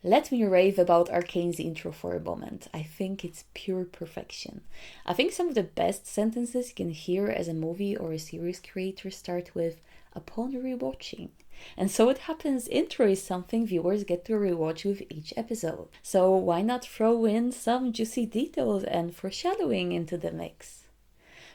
Let me rave about Arcane's intro for a moment. I think it's pure perfection. I think some of the best sentences you can hear as a movie or a series creator start with, upon rewatching. And so it happens, intro is something viewers get to rewatch with each episode. So why not throw in some juicy details and foreshadowing into the mix?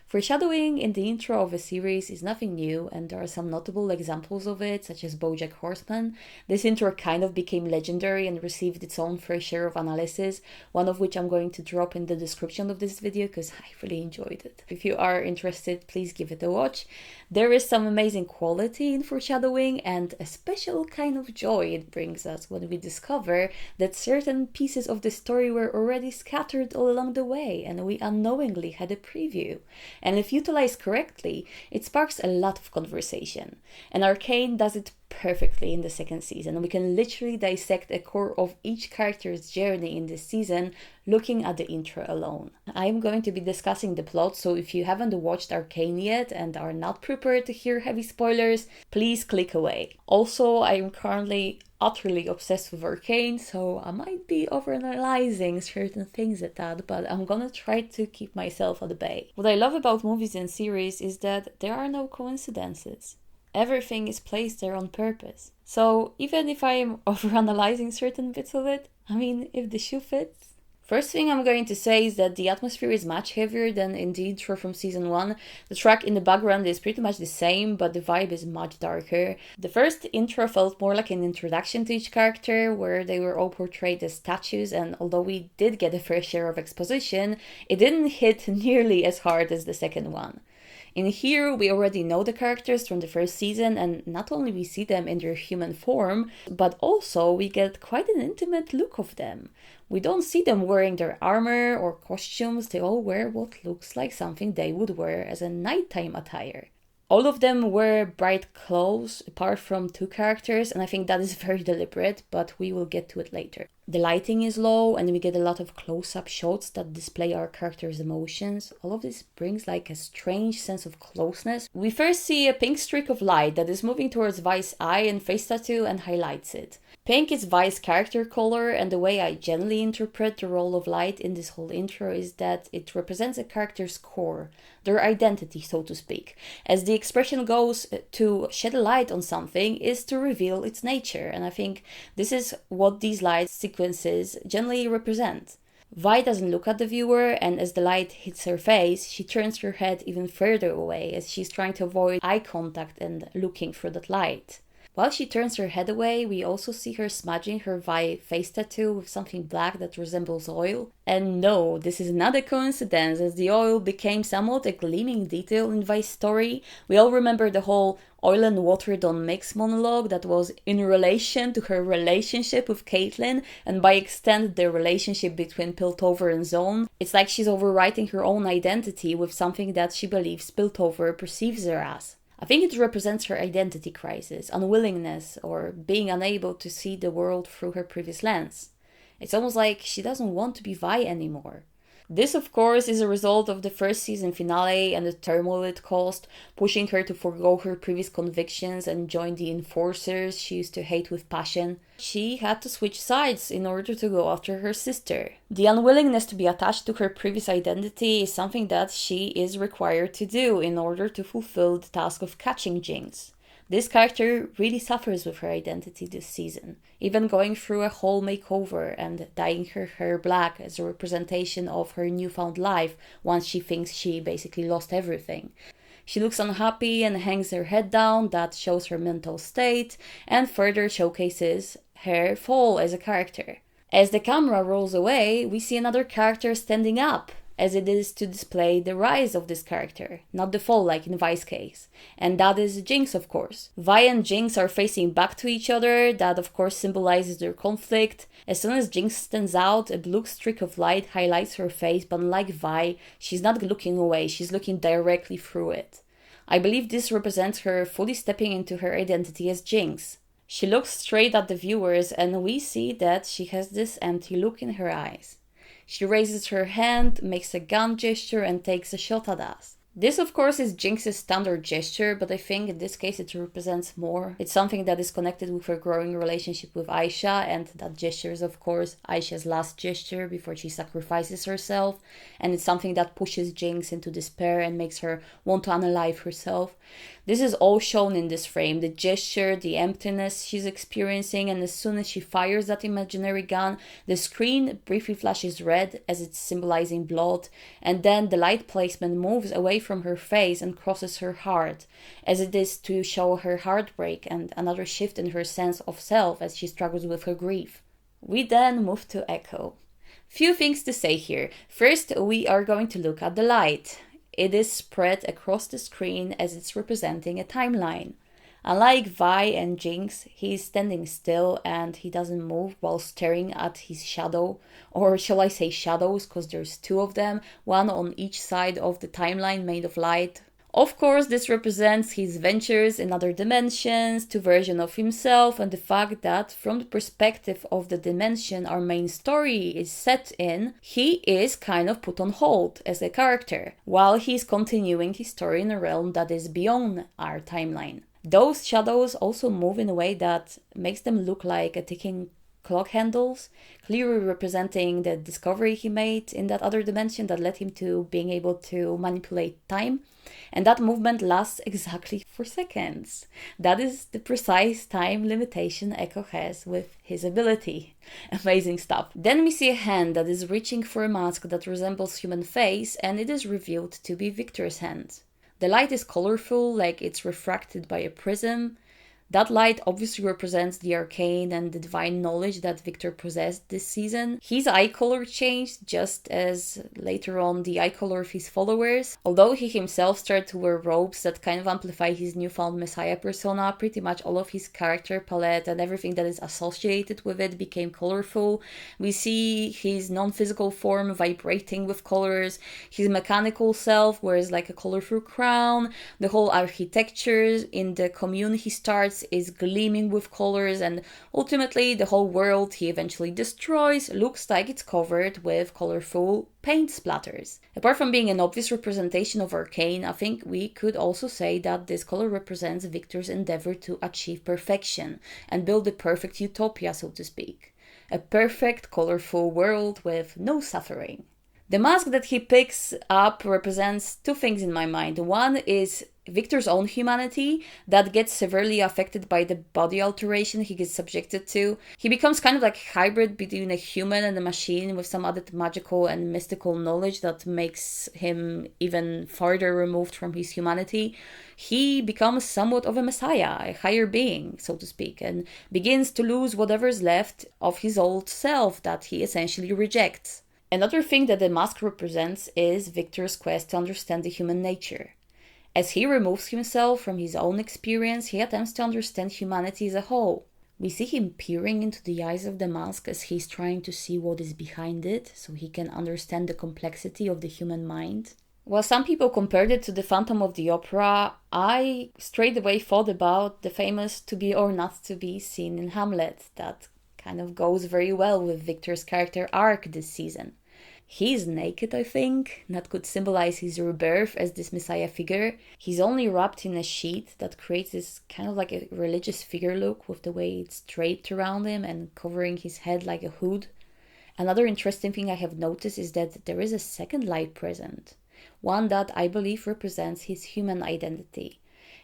Foreshadowing in the intro of a series is nothing new, and there are some notable examples of it, such as Bojack Horseman. This intro kind of became legendary and received its own fair share of analysis, one of which I'm going to drop in the description of this video because I really enjoyed it. If you are interested, please give it a watch. There is some amazing quality in foreshadowing and a special kind of joy it brings us when we discover that certain pieces of the story were already scattered all along the way and we unknowingly had a preview. And if utilized correctly, it sparks a lot of conversation. And Arcane does it perfectly in the second season. We can literally dissect a core of each character's journey in this season looking at the intro alone. I'm going to be discussing the plot, so if you haven't watched Arcane yet and are not prepared to hear heavy spoilers, please click away. Also, I am currently utterly obsessed with Arcane, so I might be overanalyzing certain things at that, but I'm gonna try to keep myself at bay. What I love about movies and series is that there are no coincidences. Everything is placed there on purpose. So even if I am overanalyzing certain bits of it, if the shoe fits. First thing I'm going to say is that the atmosphere is much heavier than in the intro from season 1. The track in the background is pretty much the same, but the vibe is much darker. The first intro felt more like an introduction to each character, where they were all portrayed as statues, and although we did get a fair share of exposition, it didn't hit nearly as hard as the second one. In here, we already know the characters from the first season, and not only we see them in their human form, but also we get quite an intimate look of them. We don't see them wearing their armor or costumes, they all wear what looks like something they would wear as a nighttime attire. All of them wear bright clothes, apart from 2 characters, and I think that is very deliberate, but we will get to it later. The lighting is low, and we get a lot of close-up shots that display our characters' emotions. All of this brings like a strange sense of closeness. We first see a pink streak of light that is moving towards Vi's eye and face tattoo and highlights it. Pink is Vi's character color, and the way I generally interpret the role of light in this whole intro is that it represents a character's core, their identity, so to speak, as the expression goes, to shed a light on something is to reveal its nature, and I think this is what these light sequences generally represent. Vi doesn't look at the viewer, and as the light hits her face, she turns her head even further away as she's trying to avoid eye contact and looking through that light. While she turns her head away, we also see her smudging her Vi face tattoo with something black that resembles oil. And no, this is not a coincidence, as the oil became somewhat a gleaming detail in Vi's story. We all remember the whole oil and water don't mix monologue that was in relation to her relationship with Caitlyn, and by extent the relationship between Piltover and Zone. It's like she's overwriting her own identity with something that she believes Piltover perceives her as. I think it represents her identity crisis, unwillingness, or being unable to see the world through her previous lens. It's almost like she doesn't want to be Vi anymore. This, of course, is a result of the first season finale and the turmoil it caused, pushing her to forego her previous convictions and join the enforcers she used to hate with passion. She had to switch sides in order to go after her sister. The unwillingness to be attached to her previous identity is something that she is required to do in order to fulfill the task of catching Jinx. This character really suffers with her identity this season, even going through a whole makeover and dyeing her hair black as a representation of her newfound life once she thinks she basically lost everything. She looks unhappy and hangs her head down, that shows her mental state, and further showcases her fall as a character. As the camera rolls away, we see another character standing up, as it is to display the rise of this character, not the fall like in Vi's case. And that is Jinx, of course. Vi and Jinx are facing back to each other, that of course symbolizes their conflict. As soon as Jinx stands out, a blue streak of light highlights her face, but unlike Vi, she's not looking away, she's looking directly through it. I believe this represents her fully stepping into her identity as Jinx. She looks straight at the viewers, and we see that she has this empty look in her eyes. She raises her hand, makes a gun gesture, and takes a shot at us. This, of course, is Jinx's standard gesture, but I think in this case it represents more. It's something that is connected with her growing relationship with Aisha, and that gesture is, of course, Aisha's last gesture before she sacrifices herself, and it's something that pushes Jinx into despair and makes her want to unalive herself. This is all shown in this frame, the gesture, the emptiness she's experiencing, and as soon as she fires that imaginary gun, the screen briefly flashes red as it's symbolizing blood, and then the light placement moves away from her face and crosses her heart, as it is to show her heartbreak and another shift in her sense of self as she struggles with her grief. We then move to Ekko. Few things to say here. First, we are going to look at the light. It is spread across the screen as it's representing a timeline. Unlike Vi and Jinx, he is standing still and he doesn't move while staring at his shadow, or shall I say shadows, because there's two of them, one on each side of the timeline made of light. Of course, this represents his ventures in other dimensions, two versions of himself, and the fact that from the perspective of the dimension our main story is set in, he is kind of put on hold as a character, while he's continuing his story in a realm that is beyond our timeline. Those shadows also move in a way that makes them look like a ticking clock handles, clearly representing the discovery he made in that other dimension that led him to being able to manipulate time. And that movement lasts exactly 4 seconds. That is the precise time limitation Ekko has with his ability. Amazing stuff. Then we see a hand that is reaching for a mask that resembles human face, and it is revealed to be Victor's hand. The light is colorful, like it's refracted by a prism. That light obviously represents the arcane and the divine knowledge that Victor possessed this season. His eye color changed, just as later on the eye color of his followers. Although he himself started to wear robes that kind of amplify his newfound messiah persona, pretty much all of his character palette and everything that is associated with it became colorful. We see his non-physical form vibrating with colors. His mechanical self wears like a colorful crown. The whole architecture in the commune he starts is gleaming with colors, and ultimately the whole world he eventually destroys looks like it's covered with colorful paint splatters. Apart from being an obvious representation of Arcane, I think we could also say that this color represents Victor's endeavor to achieve perfection and build the perfect utopia, so to speak. A perfect, colorful world with no suffering. The mask that he picks up represents two things in my mind. One is Victor's own humanity that gets severely affected by the body alteration he gets subjected to. He becomes kind of like a hybrid between a human and a machine with some added magical and mystical knowledge that makes him even farther removed from his humanity. He becomes somewhat of a messiah, a higher being, so to speak, and begins to lose whatever's left of his old self that he essentially rejects. Another thing that the mask represents is Victor's quest to understand the human nature. As he removes himself from his own experience, he attempts to understand humanity as a whole. We see him peering into the eyes of the mask as he's trying to see what is behind it, so he can understand the complexity of the human mind. While some people compared it to the Phantom of the Opera, I straight away thought about the famous To Be or Not to Be scene in Hamlet that kind of goes very well with Victor's character arc this season. He's naked, I think. That could symbolize his rebirth as this messiah figure. He's only wrapped in a sheet that creates this kind of like a religious figure look with the way it's draped around him and covering his head like a hood. Another interesting thing I have noticed is that there is a second light present. One that I believe represents his human identity.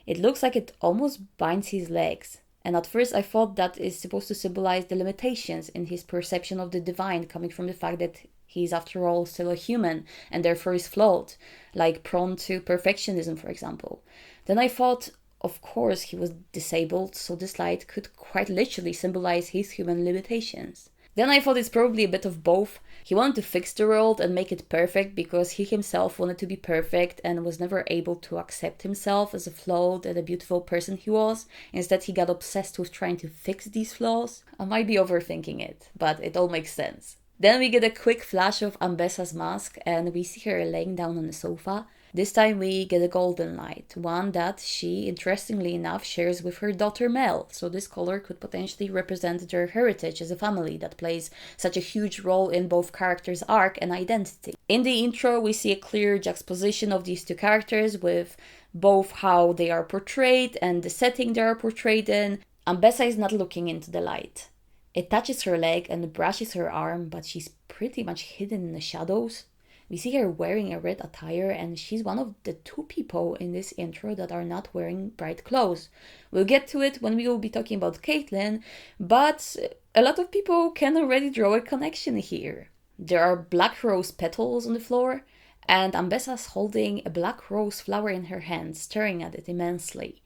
It looks like it almost binds his legs. And at first I thought that is supposed to symbolize the limitations in his perception of the divine coming from the fact that he's after all still a human and therefore is flawed, like prone to perfectionism, for example. Then I thought, of course, he was disabled, so this light could quite literally symbolize his human limitations. Then I thought it's probably a bit of both. He wanted to fix the world and make it perfect because he himself wanted to be perfect and was never able to accept himself as a flawed and a beautiful person he was. Instead, he got obsessed with trying to fix these flaws. I might be overthinking it, but it all makes sense. Then we get a quick flash of Ambessa's mask and we see her laying down on the sofa. This time we get a golden light, one that she, interestingly enough, shares with her daughter Mel. So this color could potentially represent their heritage as a family that plays such a huge role in both characters' arc and identity. In the intro, we see a clear juxtaposition of these two characters with both how they are portrayed and the setting they are portrayed in. Ambessa is not looking into the light. It touches her leg and brushes her arm, but she's pretty much hidden in the shadows. We see her wearing a red attire, and she's one of the 2 people in this intro that are not wearing bright clothes. We'll get to it when we will be talking about Caitlyn, but a lot of people can already draw a connection here. There are black rose petals on the floor, and Ambessa's holding a black rose flower in her hand, staring at it immensely.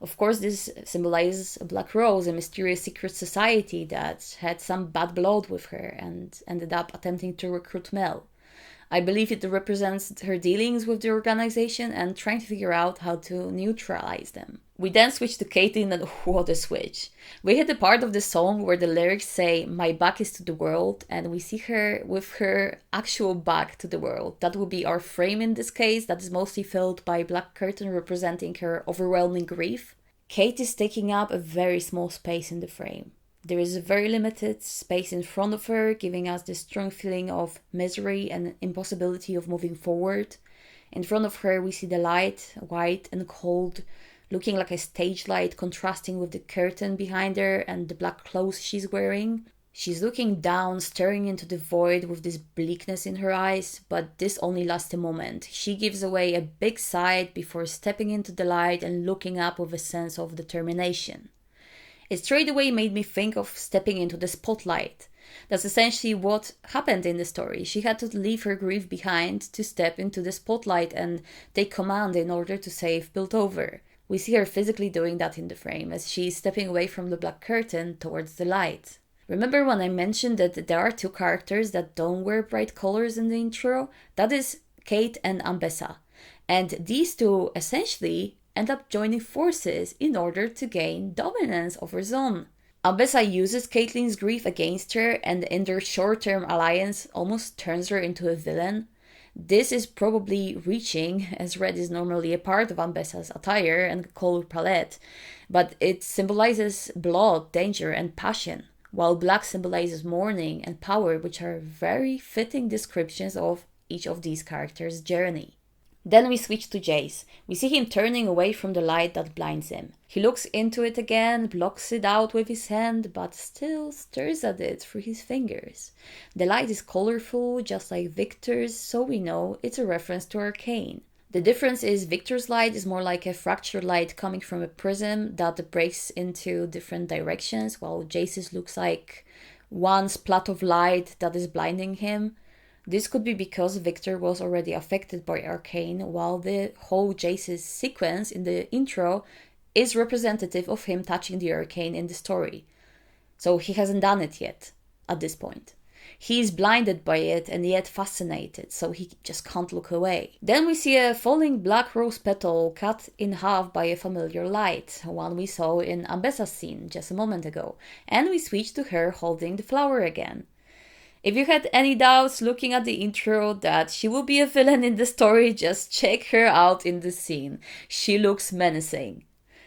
Of course, this symbolizes a black rose, a mysterious secret society that had some bad blood with her and ended up attempting to recruit Mel. I believe it represents her dealings with the organization and trying to figure out how to neutralize them. We then switch to Caitlyn, and what a switch. We hit the part of the song where the lyrics say, "My back is to the world," and we see her with her actual back to the world. That would be our frame in this case, that is mostly filled by black curtain representing her overwhelming grief. Kate is taking up a very small space in the frame. There is a very limited space in front of her, giving us this strong feeling of misery and impossibility of moving forward. In front of her, we see the light, white and cold, looking like a stage light, contrasting with the curtain behind her and the black clothes she's wearing. She's looking down, staring into the void with this bleakness in her eyes, but this only lasts a moment. She gives away a big sigh before stepping into the light and looking up with a sense of determination. It straight away made me think of stepping into the spotlight. That's essentially what happened in the story. She had to leave her grief behind to step into the spotlight and take command in order to save Piltover. We see her physically doing that in the frame as she's stepping away from the black curtain towards the light. Remember when I mentioned that there are 2 characters that don't wear bright colors in the intro? That is Kate and Ambessa. And these 2 essentially end up joining forces in order to gain dominance over Zon. Ambessa uses Caitlyn's grief against her, and in their short-term alliance almost turns her into a villain. This is probably reaching, as red is normally a part of Ambessa's attire and color palette, but it symbolizes blood, danger and passion, while black symbolizes mourning and power, which are very fitting descriptions of each of these characters' journey. Then we switch to Jayce. We see him turning away from the light that blinds him. He looks into it again, blocks it out with his hand, but still stares at it through his fingers. The light is colorful, just like Victor's, so we know it's a reference to Arcane. The difference is Victor's light is more like a fractured light coming from a prism that breaks into different directions, while Jayce's looks like one splat of light that is blinding him. This could be because Victor was already affected by Arcane, while the whole Jayce's sequence in the intro is representative of him touching the Arcane in the story. So he hasn't done it yet, at this point. He is blinded by it and yet fascinated, so he just can't look away. Then we see a falling black rose petal cut in half by a familiar light, one we saw in Ambessa's scene just a moment ago, and we switch to her holding the flower again. If you had any doubts looking at the intro that she will be a villain in the story, just check her out in the scene. She looks menacing.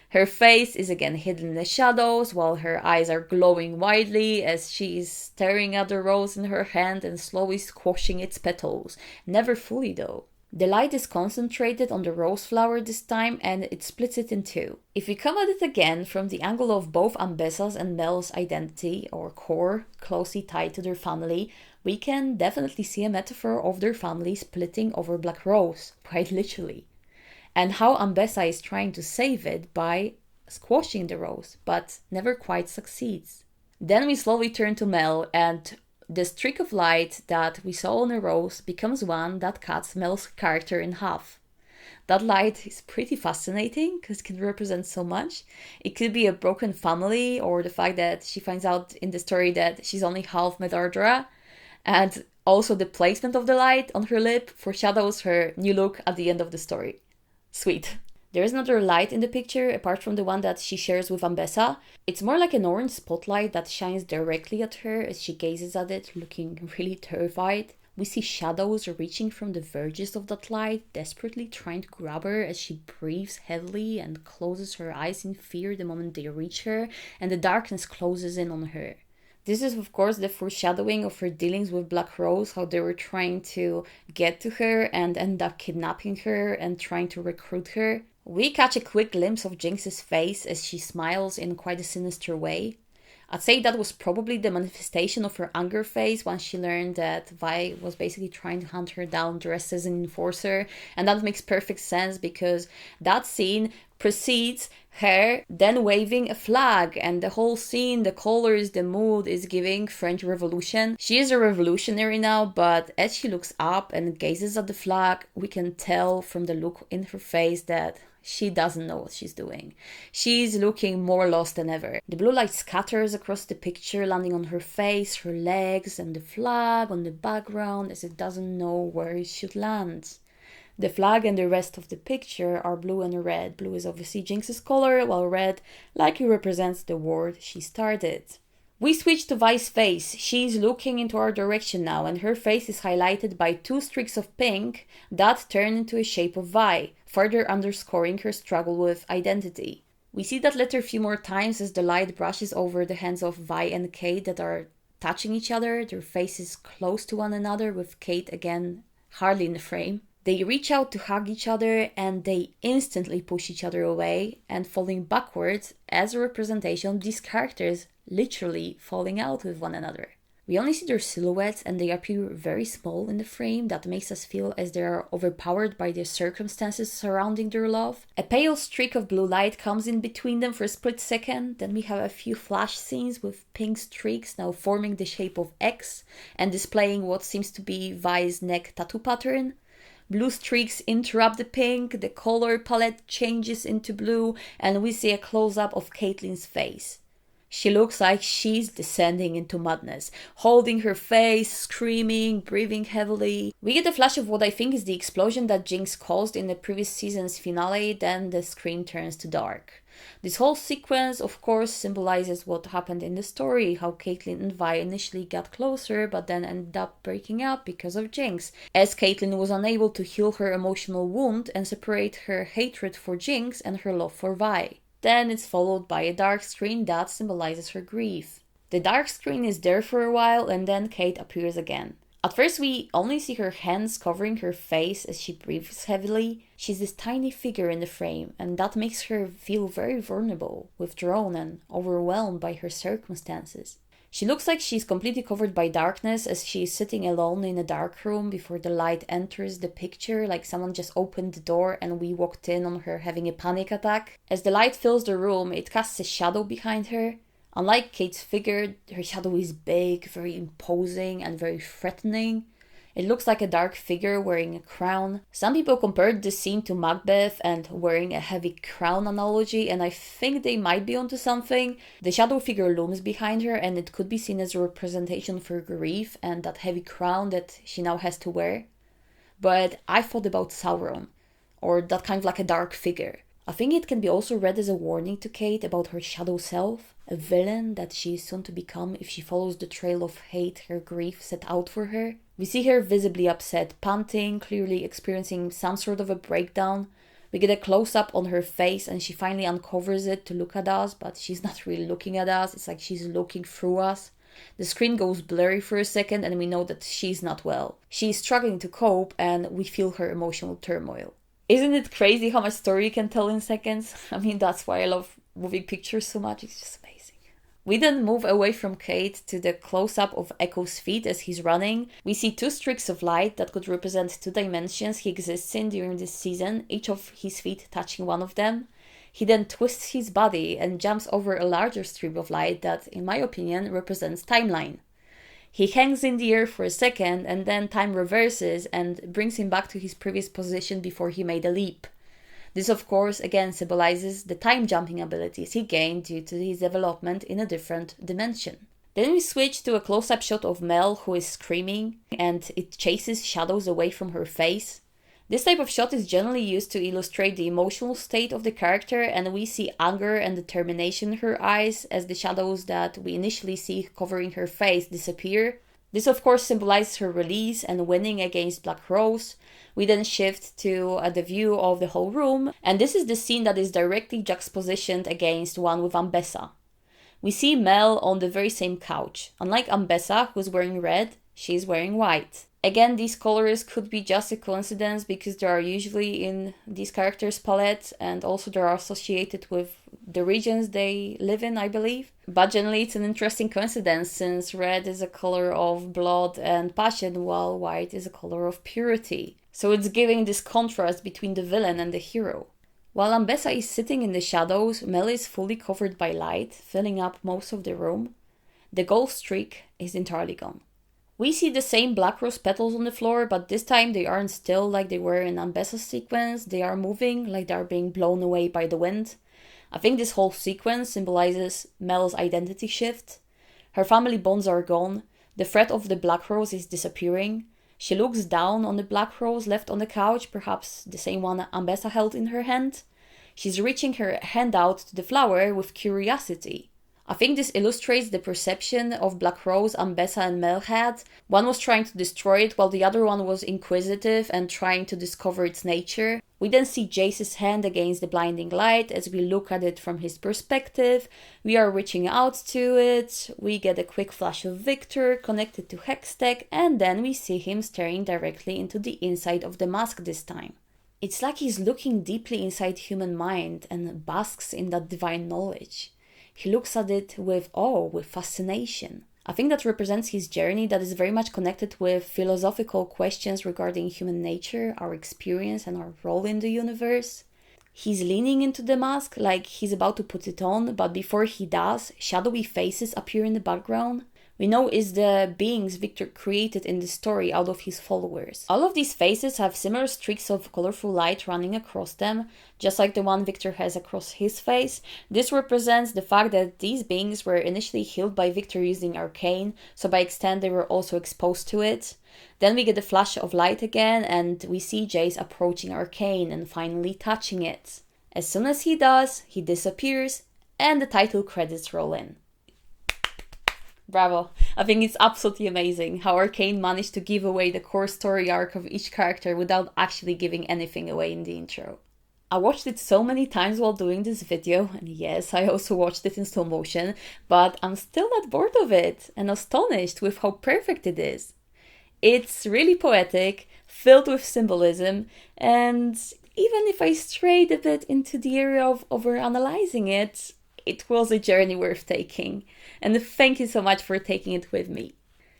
Her face is again hidden in the shadows, while her eyes are glowing widely as she is staring at the rose in her hand and slowly squashing its petals. Never fully though. The light is concentrated on the rose flower this time and it splits it in 2. If we come at it again from the angle of both Ambessa's and Mel's identity or core closely tied to their family, we can definitely see a metaphor of their family splitting over Black Rose, quite literally. And how Ambessa is trying to save it by squashing the rose, but never quite succeeds. Then we slowly turn to Mel, and the streak of light that we saw on a rose becomes one that cuts Mel's character in half. That light is pretty fascinating because it can represent so much. It could be a broken family or the fact that she finds out in the story that she's only half Medardra. And also the placement of the light on her lip foreshadows her new look at the end of the story. Sweet. There is another light in the picture apart from the one that she shares with Ambessa. It's more like an orange spotlight that shines directly at her as she gazes at it, looking really terrified. We see shadows reaching from the verges of that light, desperately trying to grab her as she breathes heavily and closes her eyes in fear the moment they reach her, and the darkness closes in on her. This is, of course, the foreshadowing of her dealings with Black Rose, how they were trying to get to her and end up kidnapping her and trying to recruit her. We catch a quick glimpse of Jinx's face as she smiles in quite a sinister way. I'd say that was probably the manifestation of her anger phase once she learned that Vi was basically trying to hunt her down dressed as an enforcer. And that makes perfect sense because that scene precedes her then waving a flag, and the whole scene, the colors, the mood is giving French Revolution. She is a revolutionary now, but as she looks up and gazes at the flag, we can tell from the look in her face that she doesn't know what she's doing. She's looking more lost than ever. The blue light scatters across the picture, landing on her face, her legs, and the flag on the background as it doesn't know where it should land. The flag and the rest of the picture are blue and red. Blue is obviously Jinx's color, while red likely represents the war she started. We switch to Vi's face. She's looking into our direction now, and her face is highlighted by 2 streaks of pink that turn into a shape of Vi, further underscoring her struggle with identity. We see that letter a few more times as the light brushes over the hands of Vi and Kate that are touching each other, their faces close to one another, with Kate again hardly in the frame. They reach out to hug each other and they instantly push each other away and falling backwards as a representation of these characters literally falling out with one another. We only see their silhouettes and they appear very small in the frame. That makes us feel as they are overpowered by the circumstances surrounding their love. A pale streak of blue light comes in between them for a split second. Then we have a few flash scenes with pink streaks now forming the shape of X and displaying what seems to be Vi's neck tattoo pattern. Blue streaks interrupt the pink, the color palette changes into blue, and we see a close-up of Caitlyn's face. She looks like she's descending into madness, holding her face, screaming, breathing heavily. We get a flash of what I think is the explosion that Jinx caused in the previous season's finale, then the screen turns to dark. This whole sequence, of course, symbolizes what happened in the story, how Caitlyn and Vi initially got closer, but then ended up breaking up because of Jinx, as Caitlyn was unable to heal her emotional wound and separate her hatred for Jinx and her love for Vi. Then it's followed by a dark screen that symbolizes her grief. The dark screen is there for a while and then Kate appears again. At first we only see her hands covering her face as she breathes heavily. She's this tiny figure in the frame and that makes her feel very vulnerable, withdrawn and overwhelmed by her circumstances. She looks like she's completely covered by darkness as she is sitting alone in a dark room before the light enters the picture, like someone just opened the door and we walked in on her having a panic attack. As the light fills the room, it casts a shadow behind her. Unlike Kate's figure, her shadow is big, very imposing and very threatening. It looks like a dark figure wearing a crown. Some people compared this scene to Macbeth and wearing a heavy crown analogy, and I think they might be onto something. The shadow figure looms behind her and it could be seen as a representation for grief and that heavy crown that she now has to wear. But I thought about Sauron, or that kind of like a dark figure. I think it can be also read as a warning to Kate about her shadow self, a villain that she is soon to become if she follows the trail of hate her grief set out for her. We see her visibly upset, panting, clearly experiencing some sort of a breakdown. We get a close-up on her face and she finally uncovers it to look at us, but she's not really looking at us. It's like she's looking through us. The screen goes blurry for a second and we know that she's not well. She's struggling to cope and we feel her emotional turmoil. Isn't it crazy how much story you can tell in seconds? I mean, that's why I love moving pictures so much. It's just amazing. We then move away from Kate to the close-up of Ekko's feet as he's running. We see 2 streaks of light that could represent 2 dimensions he exists in during this season, each of his feet touching one of them. He then twists his body and jumps over a larger strip of light that, in my opinion, represents timeline. He hangs in the air for a second and then time reverses and brings him back to his previous position before he made a leap. This of course again symbolizes the time jumping abilities he gained due to his development in a different dimension. Then we switch to a close-up shot of Mel who is screaming and it chases shadows away from her face. This type of shot is generally used to illustrate the emotional state of the character and we see anger and determination in her eyes as the shadows that we initially see covering her face disappear. This of course symbolizes her release and winning against Black Rose. We then shift to the view of the whole room, and this is the scene that is directly juxtapositioned against one with Ambessa. We see Mel on the very same couch. Unlike Ambessa, who's wearing red, she's wearing white. Again, these colors could be just a coincidence because they are usually in these characters' palette, and also they are associated with the regions they live in, I believe. But generally it's an interesting coincidence since red is a color of blood and passion while white is a color of purity. So it's giving this contrast between the villain and the hero. While Ambessa is sitting in the shadows, Mel is fully covered by light, filling up most of the room. The gold streak is entirely gone. We see the same black rose petals on the floor, but this time they aren't still like they were in Ambessa's sequence. They are moving like they are being blown away by the wind. I think this whole sequence symbolizes Mel's identity shift. Her family bonds are gone. The thread of the black rose is disappearing. She looks down on the black rose left on the couch, perhaps the same one Ambessa held in her hand. She's reaching her hand out to the flower with curiosity. I think this illustrates the perception of Black Rose Ambessa and Mel had. One was trying to destroy it, while the other one was inquisitive and trying to discover its nature. We then see Jayce's hand against the blinding light as we look at it from his perspective. We are reaching out to it. We get a quick flash of Victor connected to Hextech, and then we see him staring directly into the inside of the mask this time. It's like he's looking deeply inside human mind and basks in that divine knowledge. He looks at it with awe, with fascination. I think that represents his journey that is very much connected with philosophical questions regarding human nature, our experience and our role in the universe. He's leaning into the mask like he's about to put it on, but before he does, shadowy faces appear in the background. We know it's the beings Victor created in the story out of his followers. All of these faces have similar streaks of colorful light running across them, just like the one Victor has across his face. This represents the fact that these beings were initially healed by Victor using Arcane, so by extent they were also exposed to it. Then we get a flash of light again, and we see Jayce approaching Arcane and finally touching it. As soon as he does, he disappears, and the title credits roll in. Bravo. I think it's absolutely amazing how Arcane managed to give away the core story arc of each character without actually giving anything away in the intro. I watched it so many times while doing this video, and yes, I also watched it in slow motion, but I'm still not bored of it and astonished with how perfect it is. It's really poetic, filled with symbolism, and even if I strayed a bit into the area of overanalyzing it, it was a journey worth taking, and thank you so much for taking it with me.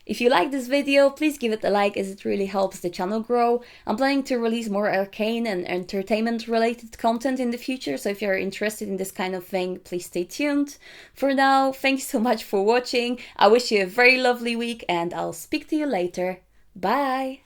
If you like this video, please give it a like as it really helps the channel grow. I'm planning to release more Arcane and entertainment related content in the future, so if you're interested in this kind of thing, please stay tuned. For now, thanks so much for watching. I wish you a very lovely week and I'll speak to you later. Bye!